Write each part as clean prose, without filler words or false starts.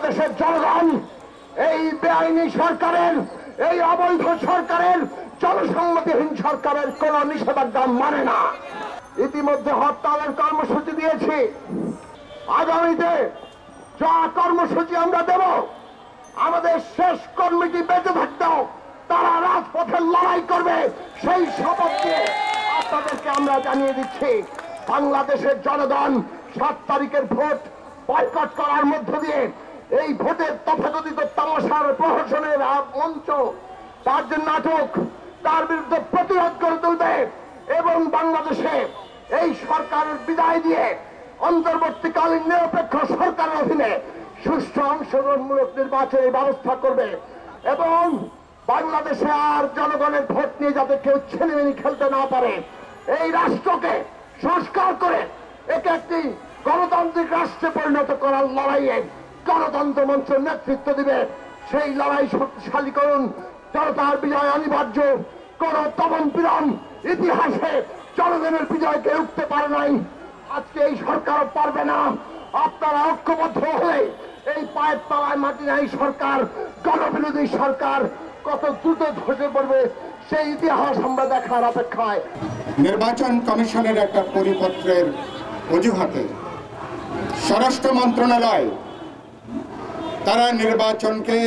দেশের জনগণ এই বেআইনি সরকারের, এই অবৈধ সরকারের, জনসম্মতিহীন সরকারের কোন নিষেধাজ্ঞা মানে না। ইতিমধ্যে হরতালের কর্মসূচি দিয়েছি। আগামীতে যা কর্মসূচি আমরা দেব, আমাদের শেষ কর্মীটি বেঁচে থাকতেও তারা রাজপথে লড়াই করবে, সেই শপথ দিয়ে আপনাদেরকে আমরা জানিয়ে দিচ্ছি। বাংলাদেশের জনগণ 7 তারিখের ভোট বয়কট করার মধ্য দিয়ে এই ভোটের তথাকথিত তামাশার প্রহসনের মঞ্চ, তার যে নাটক, তার বিরুদ্ধে প্রতিরোধ করে তুলবে এবং বাংলাদেশে এই সরকারের বিদায় দিয়ে অন্তর্বর্তীকালীন নিরপেক্ষ সরকারের অধীনে সুষ্ঠু অংশগ্রহণমূলক নির্বাচনের ব্যবস্থা করবে এবং বাংলাদেশে আর জনগণের ভোট নিয়ে যাতে কেউ ছেলেমেনি খেলতে না পারে, এই রাষ্ট্রকে সংস্কার করে একে একটি গণতান্ত্রিক রাষ্ট্রে পরিণত করার লড়াইয়ে গণতন্ত্র মঞ্চ নেতৃত্ব দিবে। সেই লড়াই শক্তিশালী করুন। জনতার বিজয় অনিবার্য। কোন দমন পীড়ন ইতিহাসে জনগণের বিজয়কে রুখতে পারে নাই, আজকে এই সরকারও পারবে না। আপনারা ঐক্যবদ্ধ হলে এই পায়ের তলায় মাটি নাই সরকার, গণবিরোধী সরকার কত দ্রুত ধসে পড়বে সেই ইতিহাস আমরা দেখার অপেক্ষায়। নির্বাচন কমিশনের একটা পরিপত্রের অজুহাতে স্বরাষ্ট্র মন্ত্রণালয় তারা নির্বাচনকে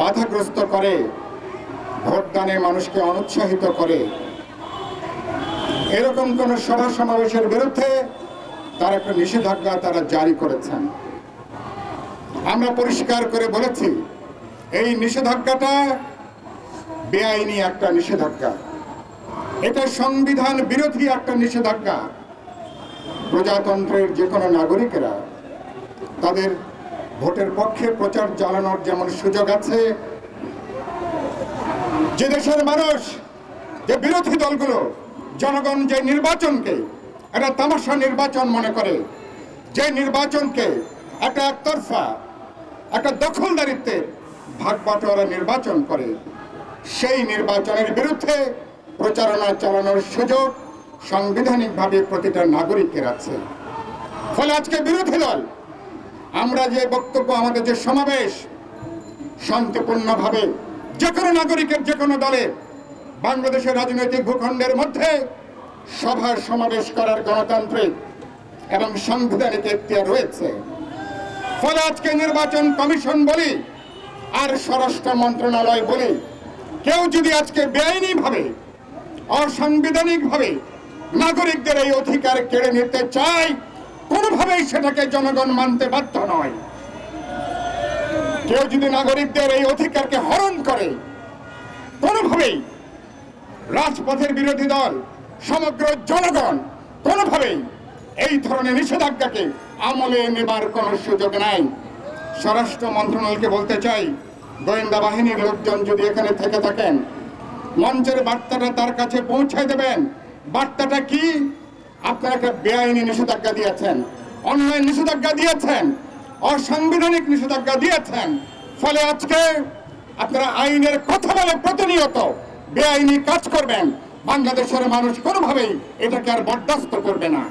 বাধাগ্রস্ত করে, ভোটদানে মানুষকে অনুৎসাহিত করে, এরকম কোন সভা সমাবেশের বিরুদ্ধে তারা একটা নিষেধাজ্ঞা তারা জারি করেছেন। আমরা পরিষ্কার করে বলেছি এই নিষেধাজ্ঞাটা বেআইনি একটা নিষেধাজ্ঞা, এটা সংবিধান বিরোধী একটা নিষেধাজ্ঞা। প্রজাতন্ত্রের যে কোনো নাগরিকেরা তাদের ভোটের পক্ষে প্রচার চালানোর যেমন সুযোগ আছে, যে দেশের মানুষ, যে বিরোধী দলগুলো জনগণ যে নির্বাচনকে একটা তামাশা নির্বাচন মনে করে, যে নির্বাচনকে একটা একতরফা একটা দখলদারিত্বের ভাগ বাটোয়ারা নির্বাচন করে, সেই নির্বাচনের বিরুদ্ধে প্রচারণা চালানোর সুযোগ সাংবিধানিকভাবে প্রতিটা নাগরিকের আছে। ফলে আজকে বিরোধী দল আমরা যে বক্তব্য, আমাদের যে সমাবেশ শান্তিপূর্ণভাবে যে কোনো নাগরিকের, যে কোনো দলের বাংলাদেশের রাজনৈতিক ভূখণ্ডের মধ্যে সভা সমাবেশ করার গণতান্ত্রিক এবং সাংবিধানিক এখতিয়ার রয়েছে। ফলে আজকে নির্বাচন কমিশন বলি আর স্বরাষ্ট্র মন্ত্রণালয় বলি, কেউ যদি আজকে বেআইনি ভাবে, অসাংবিধানিক ভাবে নাগরিকদের এই অধিকার কেড়ে নিতে চায়, কোনোভাবেই সেটাকে জনগণ মানতে বাধ্য নয়। কেউ যদি নাগরিকদের এই অধিকারকে হরণ করে, কোনোভাবেই রাজপথের বিরোধী দল, সমগ্র জনগণ কোনোভাবেই এই ধরনের নিষেধাজ্ঞাকে আমলে নেবার কোনো সুযোগ নাই। স্বরাষ্ট্র মন্ত্রণালয়কে বলতে চাই, গোয়েন্দা বাহিনীর লোকজন যদি এখানে থেকে থাকেন, মঞ্চের বার্তাটা তার কাছে পৌঁছায় দেবেন। বার্তাটা কি? আপনারা একটা বেআইনি নিষেধাজ্ঞা দিয়েছেন, অন্যায় নিষেধাজ্ঞা দিয়েছেন, অসাংবিধানিক নিষেধাজ্ঞা দিয়েছেন। ফলে আজকে আপনারা আইনের কথা বলে প্রতিনিয়ত বেআইনি কাজ করবেন, বাংলাদেশের মানুষ কোনোভাবেই এটাকে আর বরদাস্ত করবে না।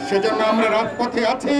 সেজন্য আমরা রাজপথে আছি।